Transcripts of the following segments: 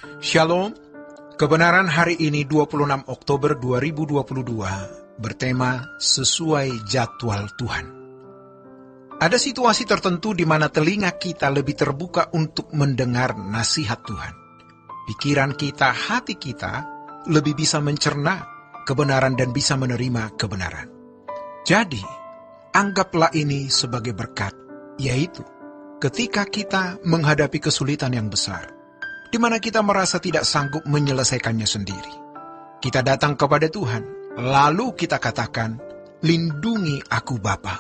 Shalom, kebenaran hari ini 26 Oktober 2022 bertema sesuai jadwal Tuhan. Ada situasi tertentu di mana telinga kita lebih terbuka untuk mendengar nasihat Tuhan. Pikiran kita, hati kita lebih bisa mencerna kebenaran dan bisa menerima kebenaran. Jadi, anggaplah ini sebagai berkat, yaitu ketika kita menghadapi kesulitan yang besar, di mana kita merasa tidak sanggup menyelesaikannya sendiri. Kita datang kepada Tuhan, lalu kita katakan, "Lindungi aku Bapa."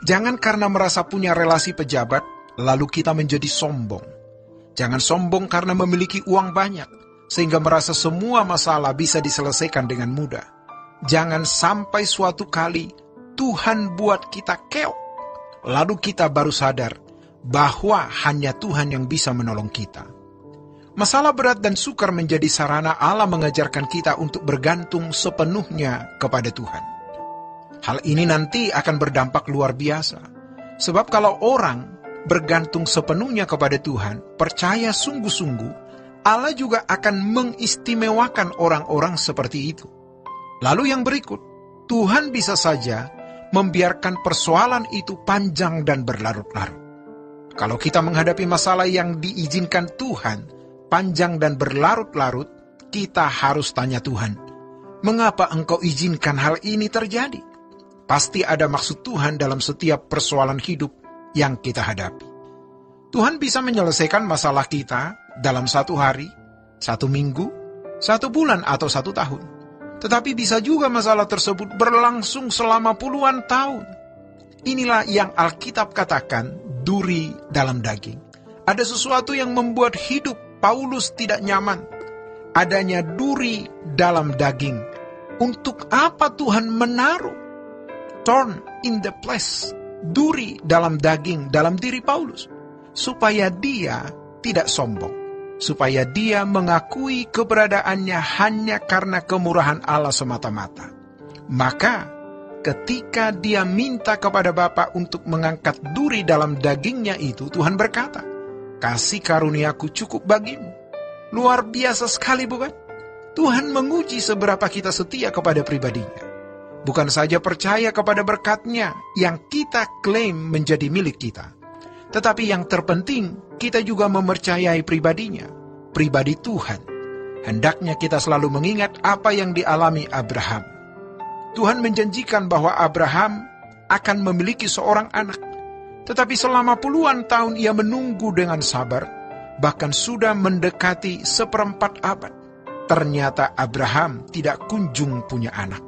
Jangan karena merasa punya relasi pejabat, lalu kita menjadi sombong. Jangan sombong karena memiliki uang banyak, sehingga merasa semua masalah bisa diselesaikan dengan mudah. Jangan sampai suatu kali Tuhan buat kita keok, lalu kita baru sadar bahwa hanya Tuhan yang bisa menolong kita. Masalah berat dan sukar menjadi sarana Allah mengajarkan kita untuk bergantung sepenuhnya kepada Tuhan. Hal ini nanti akan berdampak luar biasa. Sebab kalau orang bergantung sepenuhnya kepada Tuhan, percaya sungguh-sungguh, Allah juga akan mengistimewakan orang-orang seperti itu. Lalu yang berikut, Tuhan bisa saja membiarkan persoalan itu panjang dan berlarut-larut. Kalau kita menghadapi masalah yang diizinkan Tuhan panjang dan berlarut-larut, kita harus tanya Tuhan, mengapa Engkau izinkan hal ini terjadi? Pasti ada maksud Tuhan dalam setiap persoalan hidup yang kita hadapi. Tuhan bisa menyelesaikan masalah kita dalam 1 hari, 1 minggu, 1 bulan atau 1 tahun. Tetapi bisa juga masalah tersebut berlangsung selama puluhan tahun. Inilah yang Alkitab katakan duri dalam daging. Ada sesuatu yang membuat hidup Paulus tidak nyaman. Adanya duri dalam daging. Untuk apa Tuhan menaruh thorn in the flesh, duri dalam daging dalam diri Paulus? Supaya dia tidak sombong. Supaya dia mengakui keberadaannya hanya karena kemurahan Allah semata-mata. Maka ketika dia minta kepada Bapa untuk mengangkat duri dalam dagingnya itu, Tuhan berkata, "Kasih karuniaku cukup bagimu." Luar biasa sekali, bukan? Tuhan menguji seberapa kita setia kepada pribadinya. Bukan saja percaya kepada berkat-Nya yang kita klaim menjadi milik kita, tetapi yang terpenting, kita juga mempercayai pribadinya, pribadi Tuhan. Hendaknya kita selalu mengingat apa yang dialami Abraham. Tuhan menjanjikan bahwa Abraham akan memiliki seorang anak, tetapi selama puluhan tahun ia menunggu dengan sabar, bahkan sudah mendekati 1/4 abad. Ternyata Abraham tidak kunjung punya anak.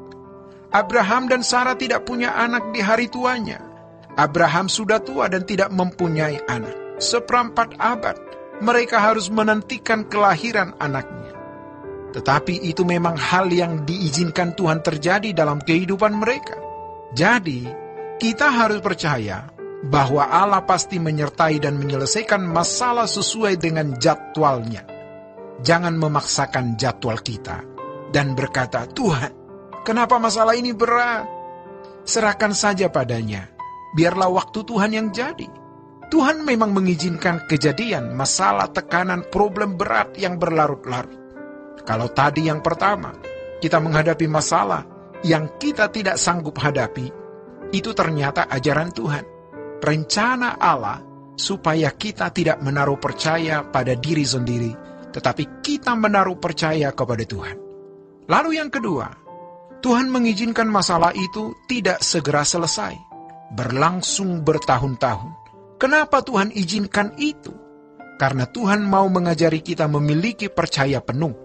Abraham dan Sarah tidak punya anak di hari tuanya. Abraham sudah tua dan tidak mempunyai anak. 1/4 abad, mereka harus menantikan kelahiran anaknya. Tetapi itu memang hal yang diizinkan Tuhan terjadi dalam kehidupan mereka. Jadi, kita harus percaya bahwa Allah pasti menyertai dan menyelesaikan masalah sesuai dengan jadwalnya. Jangan memaksakan jadwal kita dan berkata, "Tuhan, kenapa masalah ini berat?" Serahkan saja padanya. Biarlah waktu Tuhan yang jadi. Tuhan memang mengizinkan kejadian, masalah, tekanan, problem berat yang berlarut-larut. Kalau tadi yang pertama, kita menghadapi masalah yang kita tidak sanggup hadapi, itu ternyata ajaran Tuhan. Rencana Allah supaya kita tidak menaruh percaya pada diri sendiri, tetapi kita menaruh percaya kepada Tuhan. Lalu yang kedua, Tuhan mengizinkan masalah itu tidak segera selesai, berlangsung bertahun-tahun. Kenapa Tuhan izinkan itu? Karena Tuhan mau mengajari kita memiliki percaya penuh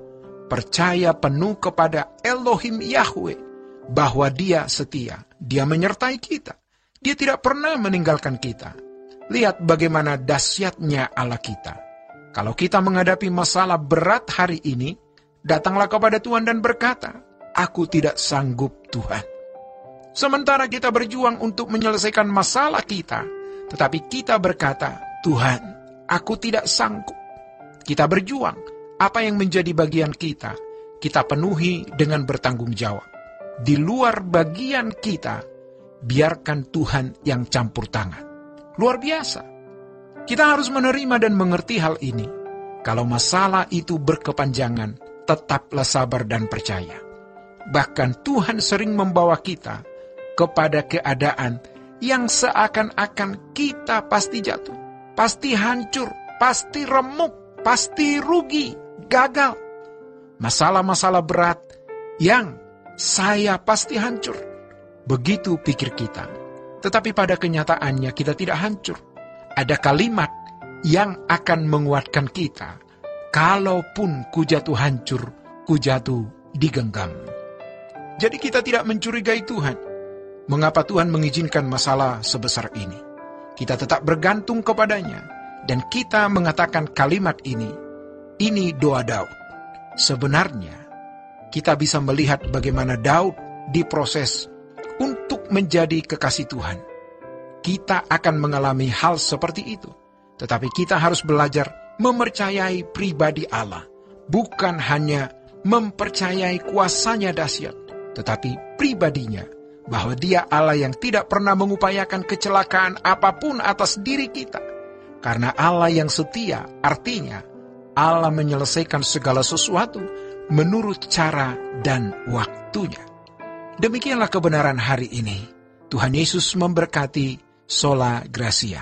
kepada Elohim Yahweh, bahwa Dia setia, Dia menyertai kita, Dia tidak pernah meninggalkan kita. Lihat bagaimana dahsyatnya Allah kita. Kalau kita menghadapi masalah berat hari ini, datanglah kepada Tuhan dan berkata, "Aku tidak sanggup, Tuhan." Sementara kita berjuang untuk menyelesaikan masalah kita, tetapi kita berkata, "Tuhan, aku tidak sanggup." Kita berjuang, apa yang menjadi bagian kita penuhi dengan bertanggung jawab. Di luar bagian kita, biarkan Tuhan yang campur tangan. Luar biasa. Kita harus menerima dan mengerti hal ini. Kalau masalah itu berkepanjangan, tetaplah sabar dan percaya. Bahkan Tuhan sering membawa kita kepada keadaan yang seakan-akan kita pasti jatuh, pasti hancur, pasti remuk, pasti rugi, gagal. Masalah-masalah berat yang saya pasti hancur. Begitu pikir kita. Tetapi pada kenyataannya kita tidak hancur. Ada kalimat yang akan menguatkan kita. Kalaupun ku jatuh hancur, ku jatuh digenggam. Jadi kita tidak mencurigai Tuhan. Mengapa Tuhan mengizinkan masalah sebesar ini? Kita tetap bergantung kepadanya. Dan kita mengatakan kalimat ini doa Daud. Sebenarnya, kita bisa melihat bagaimana Daud diproses untuk menjadi kekasih Tuhan. Kita akan mengalami hal seperti itu. Tetapi kita harus belajar mempercayai pribadi Allah. Bukan hanya mempercayai kuasanya dahsyat, tetapi pribadinya, bahwa Dia Allah yang tidak pernah mengupayakan kecelakaan apapun atas diri kita. Karena Allah yang setia, artinya Allah menyelesaikan segala sesuatu menurut cara dan waktunya. Demikianlah kebenaran hari ini. Tuhan Yesus memberkati. Sola Gracia.